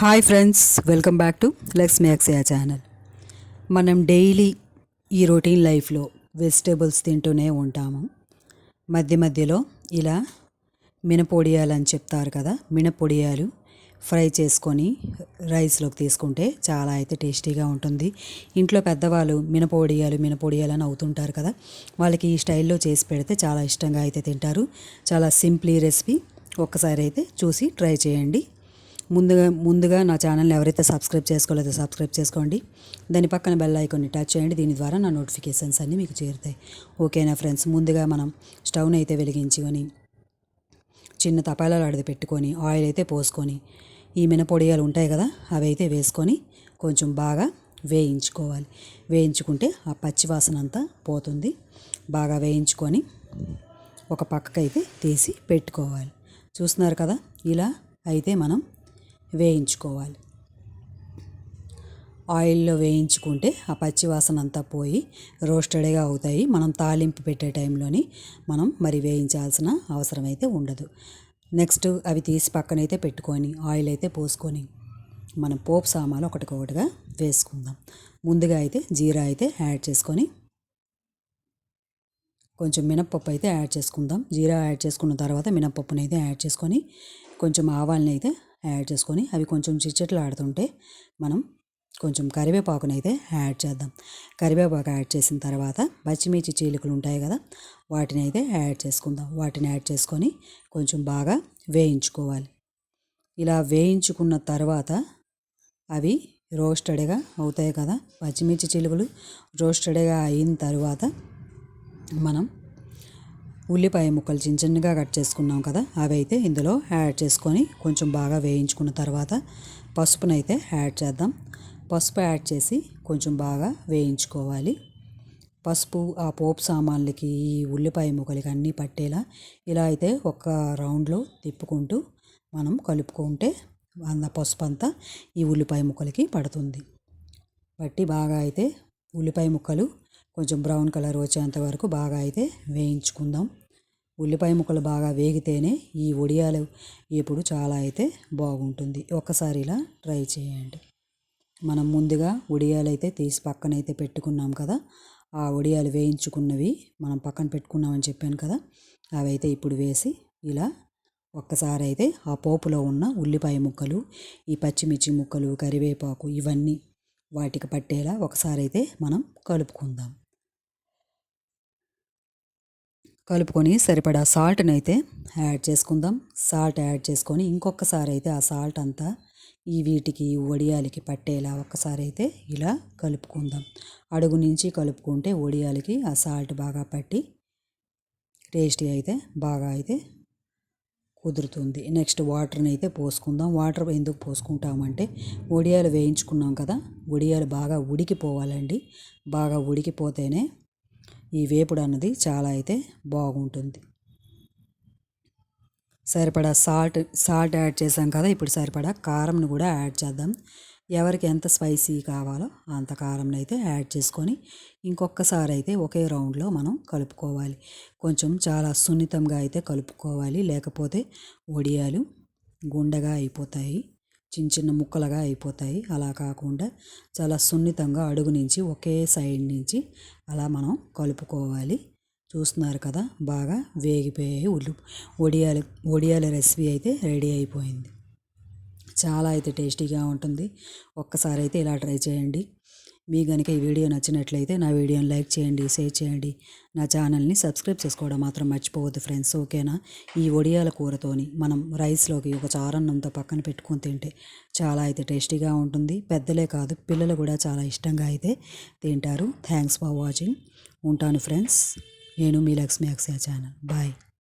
Hi friends, welcome back to let's makes yeah channel. మనం daily ఈ routine లైఫ్లో vegetables తింటూనే ఉంటాము. మధ్య మధ్యలో ఇలా మినపొడియాలని చెప్తారు కదా, మినపొడియాలు ఫ్రై చేసుకొని రైస్లోకి తీసుకుంటే చాలా అయితే టేస్టీగా ఉంటుంది. ఇంట్లో పెద్దవాళ్ళు మినపొడియాలు అని అవుతుంటారు కదా, వాళ్ళకి ఈ స్టైల్లో చేసి పెడితే చాలా ఇష్టంగా అయితే తింటారు. చాలా సింప్లీ రెసిపీ. ఒక్కసారి అయితే చూసి ట్రై చేయండి. ముందుగా నా ఛానల్ని ఎవరైతే సబ్స్క్రైబ్ చేసుకోలేదో సబ్స్క్రైబ్ చేసుకోండి. దాని పక్కన బెల్ ఐకాన్ని టచ్ చేయండి. దీని ద్వారా నా నోటిఫికేషన్స్ అన్నీ మీకు చేరుతాయి. ఓకేనా ఫ్రెండ్స్, ముందుగా మనం స్టవ్ని అయితే వెలిగించుకొని చిన్న తపాలాలు అడిగి పెట్టుకొని ఆయిల్ అయితే పోసుకొని ఈ మినపొడియాలు ఉంటాయి కదా, అవి అయితే వేసుకొని కొంచెం బాగా వేయించుకోవాలి. వేయించుకుంటే ఆ పచ్చివాసన అంతా పోతుంది. బాగా వేయించుకొని ఒక పక్కకైతే తీసి పెట్టుకోవాలి. చూస్తున్నారు కదా, ఇలా అయితే మనం వేయించుకోవాలి. ఆయిల్లో వేయించుకుంటే ఆ పచ్చివాసన అంతా పోయి రోస్టెడ్గా అవుతాయి. మనం తాలింపు పెట్టే టైంలోని మనం మరి వేయించాల్సిన అవసరం అయితే ఉండదు. నెక్స్ట్ అవి తీసి పక్కనైతే పెట్టుకొని ఆయిల్ అయితే పోసుకొని మనం పోపు సామాన్లు ఒకటికొకటిగా వేసుకుందాం. ముందుగా అయితే జీరా అయితే యాడ్ చేసుకొని కొంచెం మినప్పప్పు అయితే యాడ్ చేసుకుందాం. జీరా యాడ్ చేసుకున్న తర్వాత మినప్పప్పుని అయితే యాడ్ చేసుకొని కొంచెం ఆవాలని అయితే యాడ్ చేసుకొని అవి కొంచెం చిచ్చట్లు ఆడుతుంటే మనం కొంచెం కరివేపాకుని అయితే యాడ్ చేద్దాం. కరివేపాకు యాడ్ చేసిన తర్వాత పచ్చిమిర్చి చీలికలు ఉంటాయి కదా, వాటిని అయితే యాడ్ చేసుకుందాం. వాటిని యాడ్ చేసుకొని కొంచెం బాగా వేయించుకోవాలి. ఇలా వేయించుకున్న తర్వాత అవి రోస్టెడ్గా అవుతాయి కదా, పచ్చిమిర్చి చీలికలు రోస్టెడ్గా అయిన తర్వాత మనం ఉల్లిపాయ ముక్కలు చిన్న చిన్నగా కట్ చేసుకున్నాం కదా, అవి అయితే ఇందులో యాడ్ చేసుకొని కొంచెం బాగా వేయించుకున్న తర్వాత పసుపునైతే యాడ్ చేద్దాం. పసుపు యాడ్ చేసి కొంచెం బాగా వేయించుకోవాలి. పసుపు ఆ పోపు సామాన్లకి ఈ ఉల్లిపాయ ముక్కలకి అన్నీ పట్టేలా ఇలా అయితే ఒక రౌండ్లో తిప్పుకుంటూ మనం కలుపుకుంటే పసుపు అంతా ఈ ఉల్లిపాయ ముక్కలకి పడుతుంది. బట్టి బాగా అయితే ఉల్లిపాయ ముక్కలు కొంచెం బ్రౌన్ కలర్ వచ్చేంత వరకు బాగా అయితే వేయించుకుందాం. ఉల్లిపాయ ముక్కలు బాగా వేగితేనే ఈ వడియాలు ఇప్పుడు చాలా అయితే బాగుంటుంది. ఒక్కసారి ఇలా ట్రై చేయండి. మనం ముందుగా వడియాలు అయితే తీసి పక్కనైతే పెట్టుకున్నాం కదా, ఆ వడియాలు వేయించుకున్నవి మనం పక్కన పెట్టుకున్నామని చెప్పాను కదా, అవి అయితే ఇప్పుడు వేసి ఇలా ఒక్కసారి అయితే ఆ పోపులో ఉన్న ఉల్లిపాయ ముక్కలు, ఈ పచ్చిమిర్చి ముక్కలు, కరివేపాకు ఇవన్నీ వాటికి పట్టేలా ఒకసారి అయితే మనం కలుపుకుందాం. కలుపుకొని సరిపడా సాల్ట్ని అయితే యాడ్ చేసుకుందాం. సాల్ట్ యాడ్ చేసుకొని ఇంకొకసారి అయితే ఆ సాల్ట్ అంతా ఈ వీటికి వడియాలకి పట్టేలా ఒక్కసారి అయితే ఇలా కలుపుకుందాం. అడుగు నుంచి కలుపుకుంటే వడియాలకి ఆ సాల్ట్ బాగా పట్టి టేస్టీ అయితే బాగా అయితే కుదురుతుంది. నెక్స్ట్ వాటర్ని అయితే పోసుకుందాం. వాటర్ ఎందుకు పోసుకుంటామంటే వడియాలు వేయించుకున్నాం కదా, వడియాలు బాగా ఉడికిపోవాలండి. బాగా ఉడికిపోతేనే ఈ వేపుడు అన్నది చాలా అయితే బాగుంటుంది. సరిపడా సాల్ట్ యాడ్ చేసాం కదా, ఇప్పుడు సరిపడా కారంను కూడా యాడ్ చేద్దాం. ఎవరికి ఎంత స్పైసీ కావాలో అంత కారంని అయితే యాడ్ చేసుకొని ఇంకొకసారి అయితే ఒకే రౌండ్లో మనం కలుపుకోవాలి. కొంచెం చాలా సున్నితంగా అయితే కలుపుకోవాలి, లేకపోతే వడియాలు గుండగా అయిపోతాయి, చిన్న చిన్న ముక్కలుగా అయిపోతాయి. అలా కాకుండా చాలా సున్నితంగా అడుగు నుంచి ఒకే సైడ్ నుంచి అలా మనం కలుపుకోవాలి. చూస్తున్నారు కదా, బాగా వేగిపోయాయి వడియాల రెసిపీ అయితే రెడీ అయిపోయింది. చాలా అయితే టేస్టీగా ఉంటుంది. ఒక్కసారి అయితే ఇలా ట్రై చేయండి. మీ కనుక ఈ వీడియో నచ్చినట్లయితే నా వీడియోని లైక్ చేయండి, షేర్ చేయండి. నా ఛానల్ని సబ్స్క్రైబ్ చేసుకోవడం మాత్రం మర్చిపోవద్దు ఫ్రెండ్స్, ఓకేనా. ఈ వడియాల కూరతోని మనం రైస్లోకి ఒక చారన్నంతో పక్కన పెట్టుకొని తింటే చాలా అయితే టేస్టీగా ఉంటుంది. పెద్దలే కాదు, పిల్లలు కూడా చాలా ఇష్టంగా అయితే తింటారు. Thanks for watching. ఉంటాను ఫ్రెండ్స్. నేను మీ లక్ష్మీ అక్షయ ఛానల్. బాయ్.